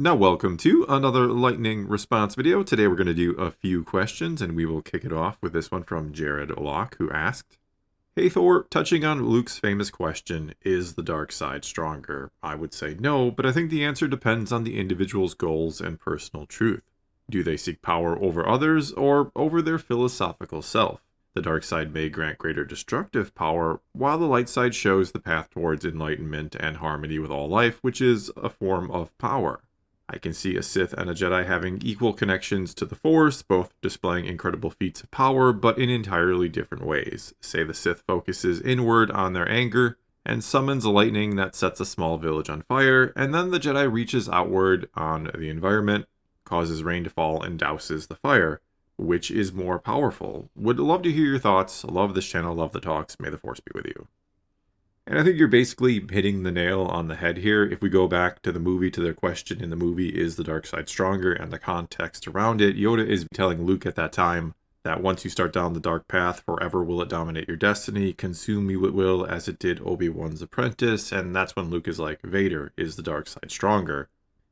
Now welcome to another lightning response video. Today we're going to do a few questions and we will kick it off with this one from Jared Locke, who asked, "Hey Thor, touching on Luke's famous question, is the dark side stronger? I would say no, but I think the answer depends on the individual's goals and personal truth. Do they seek power over others or over their philosophical self? The dark side may grant greater destructive power, while the light side shows the path towards enlightenment and harmony with all life, which is a form of power. I can see a Sith and a Jedi having equal connections to the Force, both displaying incredible feats of power, but in entirely different ways. Say the Sith focuses inward on their anger and summons lightning that sets a small village on fire, and then the Jedi reaches outward on the environment, causes rain to fall, and douses the fire. Which is more powerful? Would love to hear your thoughts. Love this channel, love the talks. May the Force be with you." And I think you're basically hitting the nail on the head here. If we go back to the movie, to their question in the movie, is the dark side stronger, and the context around it, Yoda is telling Luke at that time that once you start down the dark path, forever will it dominate your destiny, consume you it will, as it did Obi-Wan's apprentice. And that's when Luke is like, Vader, is the dark side stronger?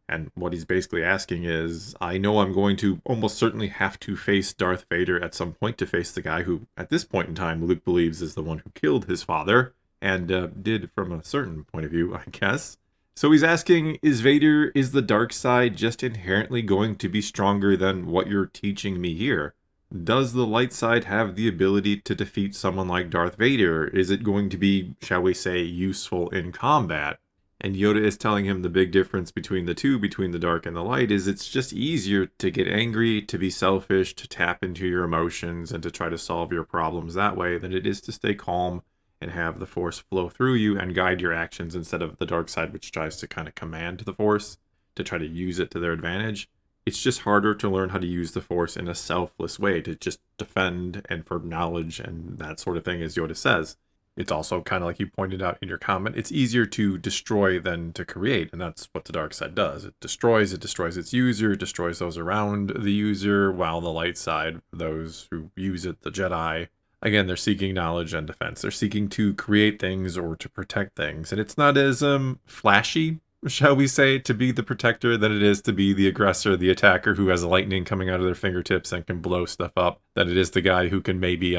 And what he's basically asking is, I know I'm going to almost certainly have to face Darth Vader at some point, to face the guy who, at this point in time, Luke believes is the one who killed his father. And did from a certain point of view, I guess. So he's asking, is the dark side just inherently going to be stronger than what you're teaching me here? Does the light side have the ability to defeat someone like Darth Vader? Is it going to be, shall we say, useful in combat? And Yoda is telling him the big difference between the two, between the dark and the light, is it's just easier to get angry, to be selfish, to tap into your emotions, and to try to solve your problems that way than it is to stay calm and have the Force flow through you and guide your actions, instead of the dark side, which tries to kind of command the Force to try to use it to their advantage. It's just harder to learn how to use the Force in a selfless way, to just defend and for knowledge and that sort of thing, as Yoda says. It's also kind of like you pointed out in your comment, it's easier to destroy than to create, and that's what the dark side does. It destroys its user, destroys those around the user, while the light side, those who use it, the Jedi, again, they're seeking knowledge and defense. They're seeking to create things or to protect things. And it's not as flashy, shall we say, to be the protector than it is to be the aggressor, the attacker who has lightning coming out of their fingertips and can blow stuff up, than it is the guy who can maybe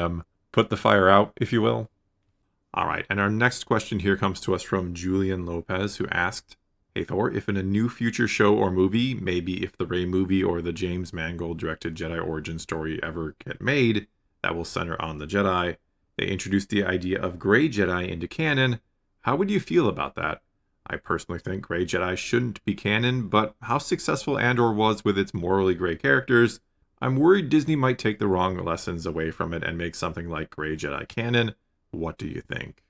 put the fire out, if you will. All right, and our next question here comes to us from Julian Lopez, who asked, "Hey Thor, if in a new future show or movie, maybe if the Rey movie or the James Mangold directed Jedi origin story ever get made, that will center on the Jedi, they introduced the idea of Grey Jedi into canon, how would you feel about that? I personally think Grey Jedi shouldn't be canon, but how successful Andor was with its morally gray characters, I'm worried Disney might take the wrong lessons away from it and make something like Grey Jedi canon. What do you think?"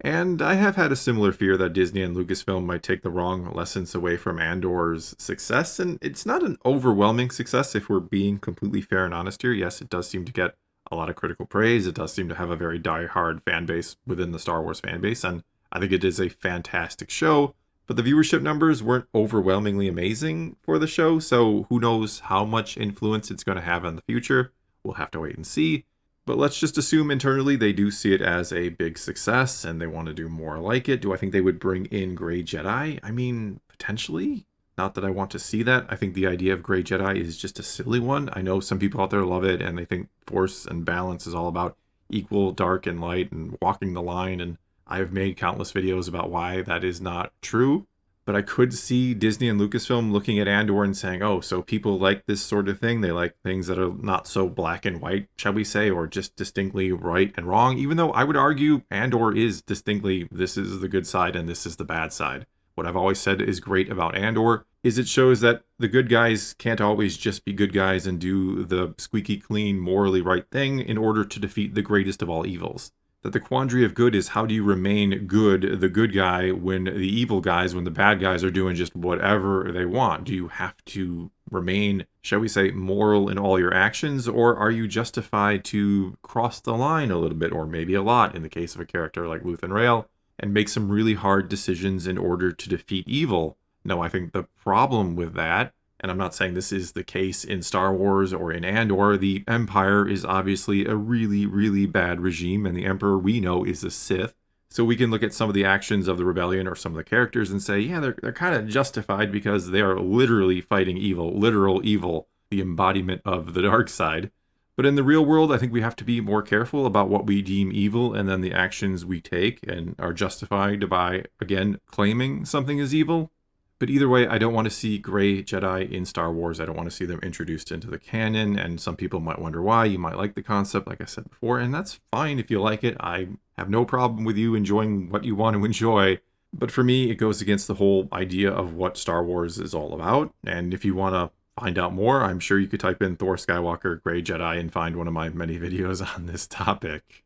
And I have had a similar fear that Disney and Lucasfilm might take the wrong lessons away from Andor's success, and it's not an overwhelming success if we're being completely fair and honest here. Yes, it does seem to get a lot of critical praise. It does seem to have a very die-hard fan base within the Star Wars fan base, and I think it is a fantastic show, but the viewership numbers weren't overwhelmingly amazing for the show, so who knows how much influence it's going to have in the future. We'll have to wait and see. But let's just assume internally they do see it as a big success and they want to do more like it. Do I think they would bring in Grey Jedi? I mean, potentially. Not that I want to see that. I think the idea of Grey Jedi is just a silly one. I know some people out there love it and they think Force and balance is all about equal dark and light and walking the line. And I have made countless videos about why that is not true. But I could see Disney and Lucasfilm looking at Andor and saying, oh, so people like this sort of thing. They like things that are not so black and white, shall we say, or just distinctly right and wrong. Even though I would argue Andor is distinctly, this is the good side and this is the bad side. What I've always said is great about Andor is it shows that the good guys can't always just be good guys and do the squeaky clean, morally right thing in order to defeat the greatest of all evils. That the quandary of good is, how do you remain good, the good guy, when the evil guys, when the bad guys are doing just whatever they want? Do you have to remain, shall we say, moral in all your actions, or are you justified to cross the line a little bit, or maybe a lot, in the case of a character like Luthen Rael, and make some really hard decisions in order to defeat evil? No, I think the problem with that, and I'm not saying this is the case in Star Wars or in Andor, the Empire is obviously a really, really bad regime, and the Emperor we know is a Sith. So we can look at some of the actions of the rebellion or some of the characters and say, yeah, they're kind of justified because they are literally fighting evil, literal evil, the embodiment of the dark side. But in the real world, I think we have to be more careful about what we deem evil and then the actions we take and are justified by, again, claiming something is evil. But either way, I don't want to see gray Jedi in Star Wars. I don't want to see them introduced into the canon, and some people might wonder why. You might like the concept, like I said before, and that's fine if you like it. I have no problem with you enjoying what you want to enjoy. But for me, it goes against the whole idea of what Star Wars is all about. And if you want to find out more, I'm sure you could type in Thor Skywalker Gray Jedi and find one of my many videos on this topic.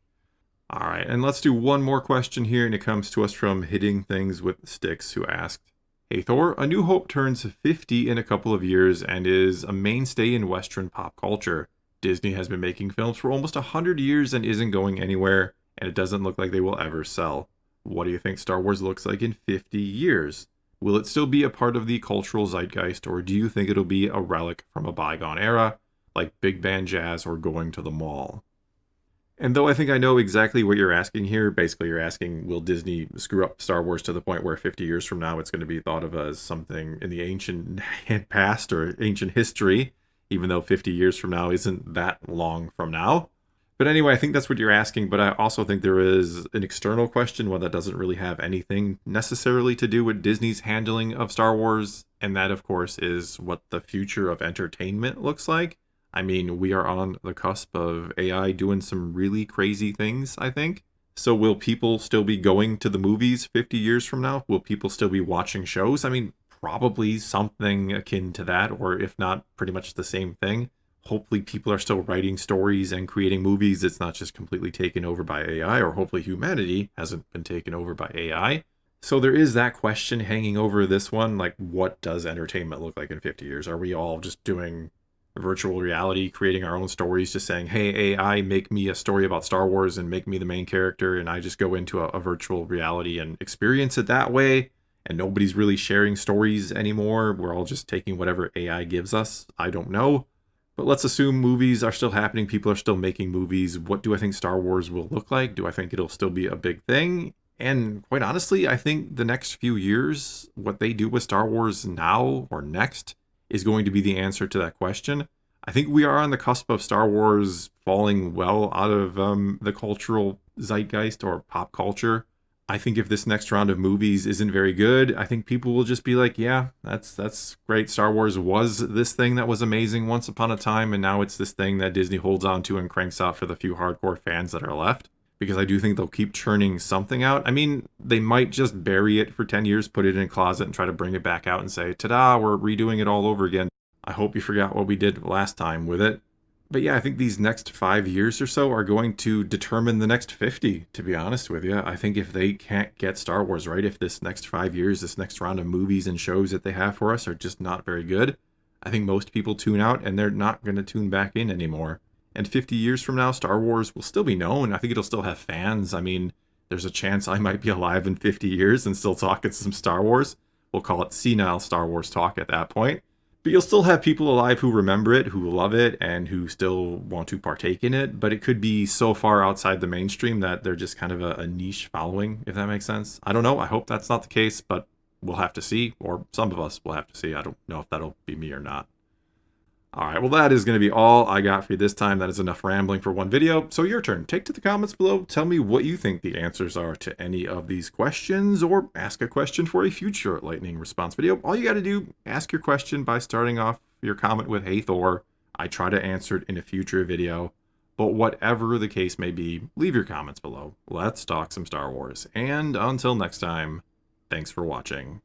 All right, and let's do one more question here, and it comes to us from Hitting Things with Sticks, who asked, Hey Thor, A New Hope turns 50 in a couple of years and is a mainstay in Western pop culture. Disney has been making films for almost 100 years and isn't going anywhere, and it doesn't look like they will ever sell. What do you think Star Wars looks like in 50 years? Will it still be a part of the cultural zeitgeist, or do you think it'll be a relic from a bygone era, like big band jazz or going to the mall? And though I think I know exactly what you're asking here, basically you're asking, will Disney screw up Star Wars to the point where 50 years from now it's going to be thought of as something in the ancient past or ancient history, even though 50 years from now isn't that long from now? But anyway, I think that's what you're asking, but I also think there is an external question, one that doesn't really have anything necessarily to do with Disney's handling of Star Wars, and that, of course, is what the future of entertainment looks like. I mean, we are on the cusp of AI doing some really crazy things, I think. So will people still be going to the movies 50 years from now? Will people still be watching shows? I mean, probably something akin to that, or if not, pretty much the same thing. Hopefully people are still writing stories and creating movies. It's not just completely taken over by AI, or hopefully humanity hasn't been taken over by AI. So there is that question hanging over this one, like, what does entertainment look like in 50 years? Are we all just doing virtual reality, creating our own stories, just saying, hey, AI, make me a story about Star Wars and make me the main character, and I just go into a virtual reality and experience it that way, and nobody's really sharing stories anymore. We're all just taking whatever AI gives us. I don't know. But let's assume movies are still happening. People are still making movies. What do I think Star Wars will look like? Do I think it'll still be a big thing? And quite honestly, I think the next few years, what they do with Star Wars now or next is going to be the answer to that question. I think we are on the cusp of Star Wars falling well out of the cultural zeitgeist or pop culture. I think if this next round of movies isn't very good, I think people will just be like, yeah, that's great. Star Wars was this thing that was amazing once upon a time, and now it's this thing that Disney holds on to and cranks out for the few hardcore fans that are left. Because I do think they'll keep churning something out. I mean, they might just bury it for 10 years, put it in a closet, and try to bring it back out and say, ta-da, we're redoing it all over again. I hope you forgot what we did last time with it. But yeah, I think these next 5 years or so are going to determine the next 50, to be honest with you. I think if they can't get Star Wars right, if this next 5 years, this next round of movies and shows that they have for us are just not very good, I think most people tune out and they're not going to tune back in anymore. And 50 years from now, Star Wars will still be known. I think it'll still have fans. I mean, there's a chance I might be alive in 50 years and still talking some Star Wars. We'll call it senile Star Wars talk at that point. But you'll still have people alive who remember it, who love it, and who still want to partake in it. But it could be so far outside the mainstream that they're just kind of a niche following, if that makes sense. I don't know. I hope that's not the case, but we'll have to see. Or some of us will have to see. I don't know if that'll be me or not. All right, well, that is going to be all I got for you this time. That is enough rambling for one video. So your turn. Take to the comments below. Tell me what you think the answers are to any of these questions, or ask a question for a future lightning response video. All you got to do, ask your question by starting off your comment with, Hey Thor. I try to answer it in a future video. But whatever the case may be, leave your comments below. Let's talk some Star Wars. And until next time, thanks for watching.